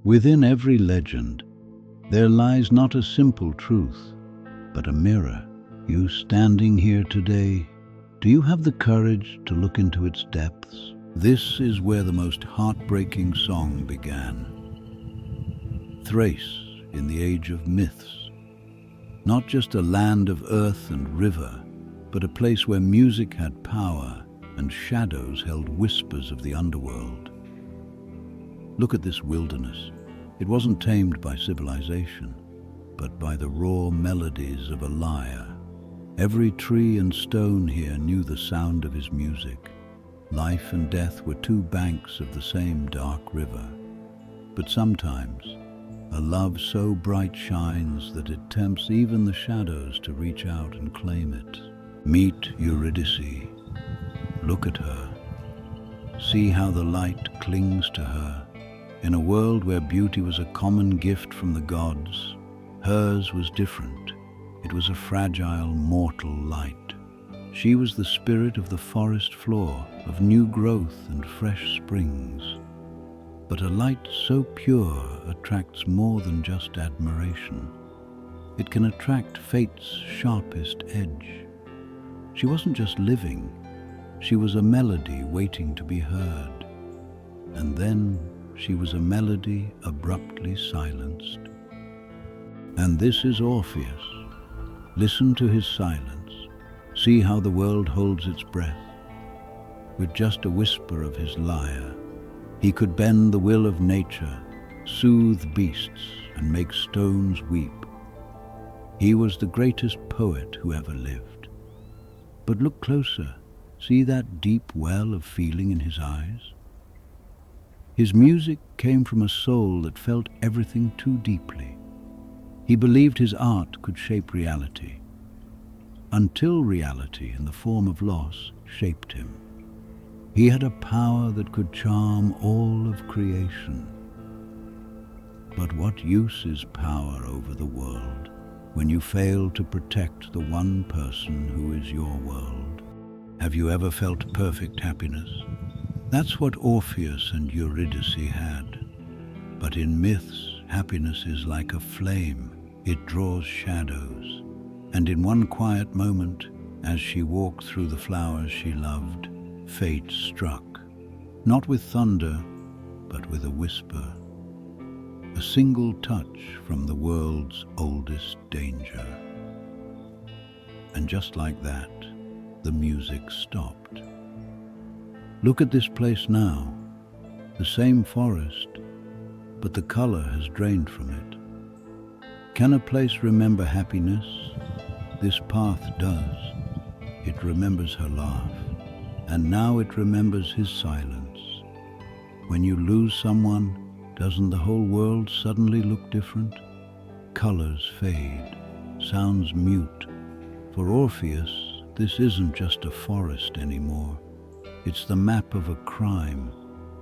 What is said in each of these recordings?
Within every legend, there lies not a simple truth, but a mirror. You standing here today, do you have the courage to look into its depths? This is where the most heartbreaking song began. Thrace, in the age of myths, not just a land of earth and river, but a place where music had power and shadows held whispers of the underworld. Look at this wilderness. It wasn't tamed by civilization, but by the raw melodies of a lyre. Every tree and stone here knew the sound of his music. Life and death were two banks of the same dark river. But sometimes, a love so bright shines that it tempts even the shadows to reach out and claim it. Meet Eurydice. Look at her. See how the light clings to her. In a world where beauty was a common gift from the gods, hers was different. It was a fragile, mortal light. She was the spirit of the forest floor, of new growth and fresh springs. But a light so pure attracts more than just admiration. It can attract fate's sharpest edge. She wasn't just living, she was a melody waiting to be heard. And then she was a melody abruptly silenced. And this is Orpheus. Listen to his silence. See how the world holds its breath. With just a whisper of his lyre, he could bend the will of nature, soothe beasts, and make stones weep. He was the greatest poet who ever lived. But look closer. See that deep well of feeling in his eyes? His music came from a soul that felt everything too deeply. He believed his art could shape reality, until reality, in the form of loss, shaped him. He had a power that could charm all of creation. But what use is power over the world when you fail to protect the one person who is your world? Have you ever felt perfect happiness? That's what Orpheus and Eurydice had. But in myths, happiness is like a flame. It draws shadows. And in one quiet moment, as she walked through the flowers she loved, fate struck. Not with thunder, but with a whisper. A single touch from the world's oldest danger. And just like that, the music stopped. Look at this place now. The same forest, but the color has drained from it. Can a place remember happiness? This path does. It remembers her laugh, and now it remembers his silence. When you lose someone, doesn't the whole world suddenly look different? Colors fade, sounds mute. For Orpheus, this isn't just a forest anymore. It's the map of a crime,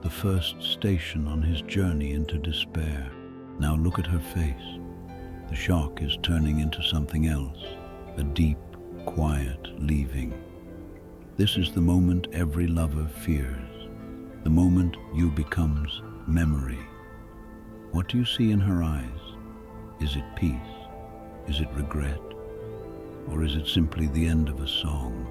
the first station on his journey into despair. Now look at her face. The shock is turning into something else, a deep, quiet leaving. This is the moment every lover fears, the moment you becomes memory. What do you see in her eyes? Is it peace? Is it regret? Or is it simply the end of a song?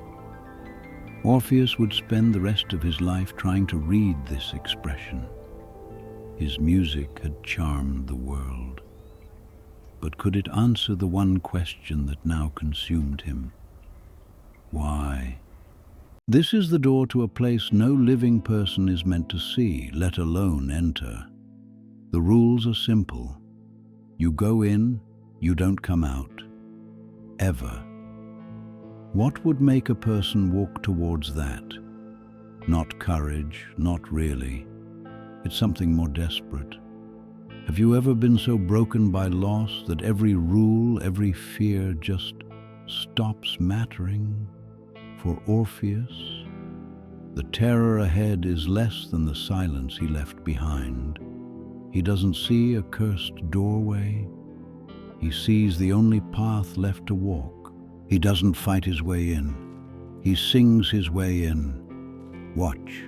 Orpheus would spend the rest of his life trying to read this expression. His music had charmed the world. But could it answer the one question that now consumed him? Why? This is the door to a place no living person is meant to see, let alone enter. The rules are simple. You go in, you don't come out. Ever. What would make a person walk towards that? Not courage, not really. It's something more desperate. Have you ever been so broken by loss that every rule, every fear just stops mattering? For Orpheus, the terror ahead is less than the silence he left behind. He doesn't see a cursed doorway. He sees the only path left to walk. He doesn't fight his way in. He sings his way in. Watch.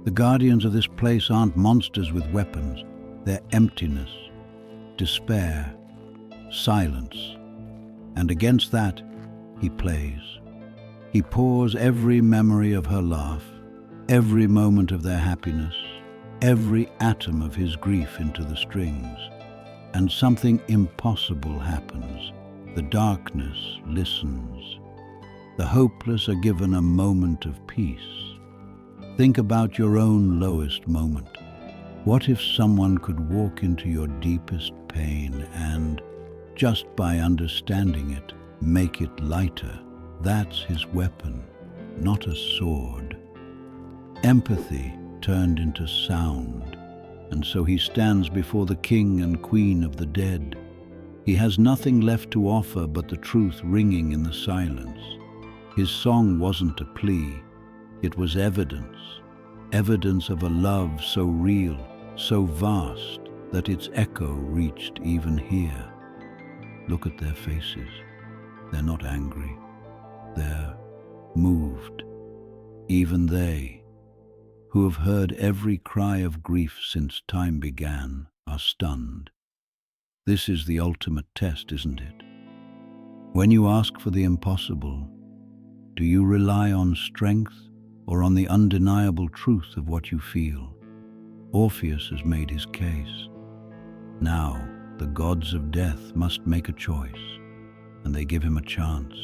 The guardians of this place aren't monsters with weapons. their emptiness, despair, silence. And against that, he plays. He pours every memory of her laugh, every moment of their happiness, every atom of his grief into the strings. And something impossible happens. The darkness listens. The hopeless are given a moment of peace. Think about your own lowest moment. What if someone could walk into your deepest pain and, just by understanding it, make it lighter? That's his weapon, not a sword. Empathy turned into sound, and so he stands before the king and queen of the dead. He has nothing left to offer but the truth ringing in the silence. His song wasn't a plea, it was evidence. Evidence of a love so real, so vast, that its echo reached even here. Look at their faces. They're not angry. They're moved. Even they, who have heard every cry of grief since time began, are stunned. This is the ultimate test, isn't it? When you ask for the impossible, do you rely on strength or on the undeniable truth of what you feel? Orpheus has made his case. Now, the gods of death must make a choice, and they give him a chance,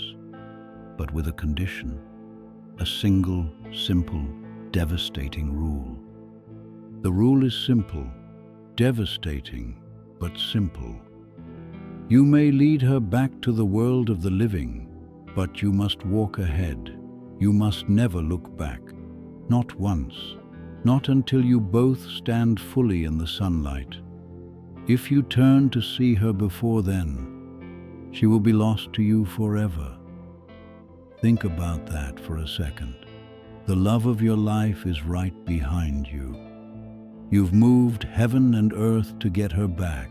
but with a condition, a single, simple, devastating rule. The rule is simple, devastating, but simple. You may lead her back to the world of the living, but you must walk ahead. You must never look back. Not once. Not until you both stand fully in the sunlight. If you turn to see her before then, she will be lost to you forever. Think about that for a second. The love of your life is right behind you. You've moved heaven and earth to get her back.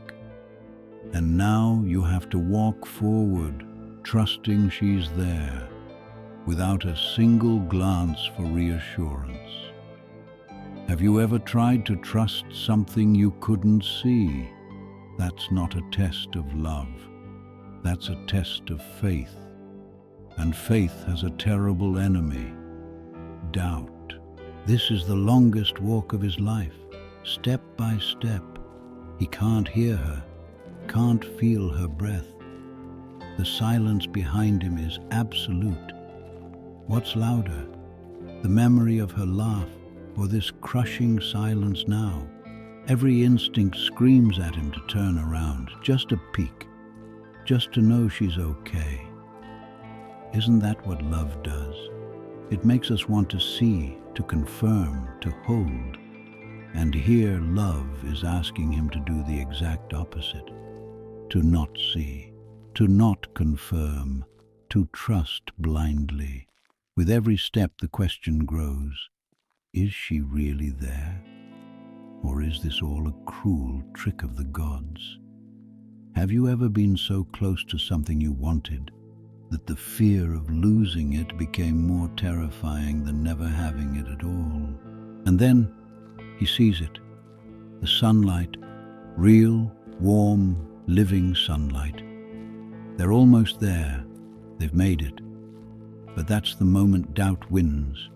And now you have to walk forward, trusting she's there, without a single glance for reassurance. Have you ever tried to trust something you couldn't see? That's not a test of love. That's a test of faith. And faith has a terrible enemy: doubt. This is the longest walk of his life. Step by step, he can't hear her, can't feel her breath. The silence behind him is absolute. What's louder, the memory of her laugh, or this crushing silence now? Every instinct screams at him to turn around, just a peek, just to know she's okay. Isn't that what love does? It makes us want to see, to confirm, to hold. And here love is asking him to do the exact opposite. To not see, to not confirm, to trust blindly. With every step the question grows, is she really there? Or is this all a cruel trick of the gods? Have you ever been so close to something you wanted that the fear of losing it became more terrifying than never having it at all? And then he sees it, the sunlight, real, warm, living sunlight. They're almost there, they've made it. But that's the moment doubt wins.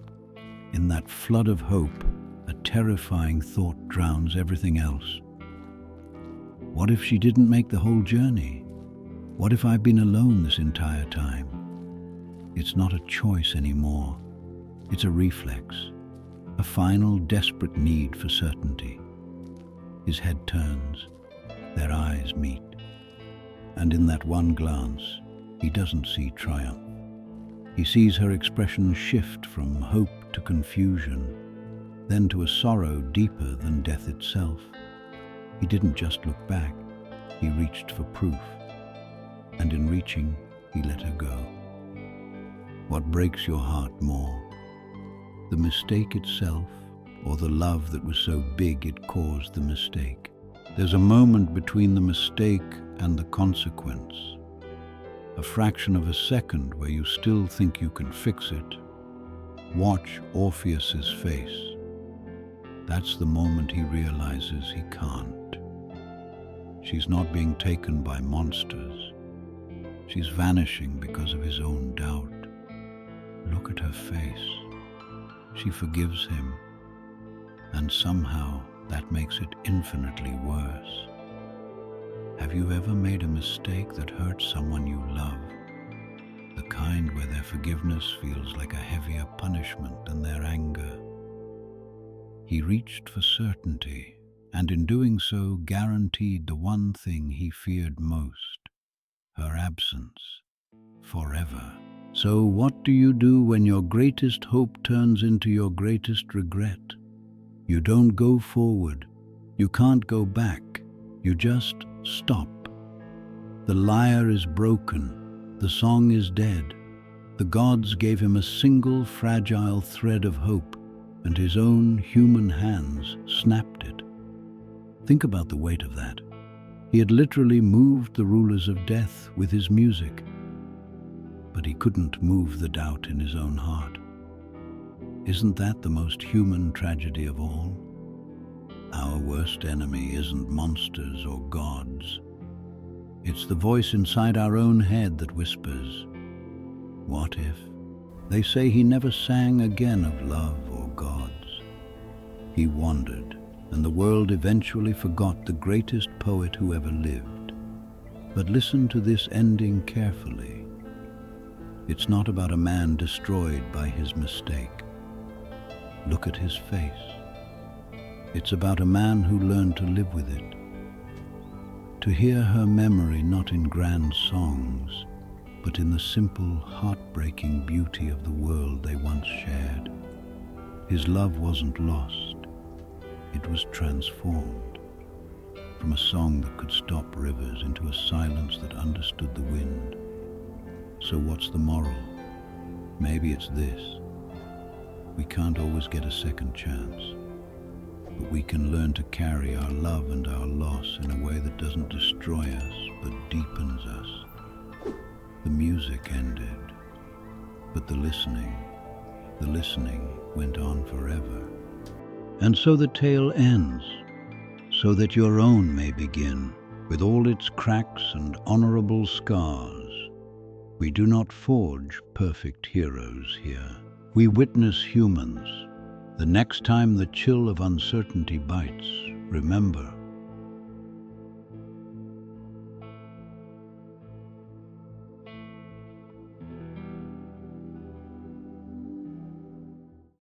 In that flood of hope, a terrifying thought drowns everything else. What if she didn't make the whole journey? What if I've been alone this entire time? It's not a choice anymore. It's a reflex, a final desperate need for certainty. His head turns, their eyes meet, and in that one glance, he doesn't see triumph. He sees her expression shift from hope to confusion, then to a sorrow deeper than death itself. He didn't just look back, he reached for proof, and in reaching, he let her go. What breaks your heart more? The mistake itself, or the love that was so big it caused the mistake? There's a moment between the mistake and the consequence. A fraction of a second where you still think you can fix it. Watch Orpheus's face. That's the moment he realizes he can't. She's not being taken by monsters. She's vanishing because of his own doubt. Look at her face. She forgives him, and somehow that makes it infinitely worse. Have you ever made a mistake that hurt someone you love? The kind where their forgiveness feels like a heavier punishment than their anger. He reached for certainty, and in doing so guaranteed the one thing he feared most, her absence, forever. So what do you do when your greatest hope turns into your greatest regret? You don't go forward. You can't go back. You just stop. The lyre is broken. The song is dead. The gods gave him a single fragile thread of hope, and his own human hands snapped it. Think about the weight of that. He had literally moved the rulers of death with his music, but he couldn't move the doubt in his own heart. Isn't that the most human tragedy of all? Our worst enemy isn't monsters or gods. It's the voice inside our own head that whispers, "What if?" They say he never sang again of love or gods. He wandered, and the world eventually forgot the greatest poet who ever lived. But listen to this ending carefully. It's not about a man destroyed by his mistake. Look at his face. It's about a man who learned to live with it. To hear her memory not in grand songs, but in the simple, heartbreaking beauty of the world they once shared. His love wasn't lost. It was transformed. From a song that could stop rivers into a silence that understood the wind. So what's the moral? Maybe it's this. We can't always get a second chance, but we can learn to carry our love and our loss in a way that doesn't destroy us, but deepens us. The music ended, but the listening went on forever. And so the tale ends, so that your own may begin, with all its cracks and honorable scars. We do not forge perfect heroes here. We witness humans. The next time the chill of uncertainty bites, remember,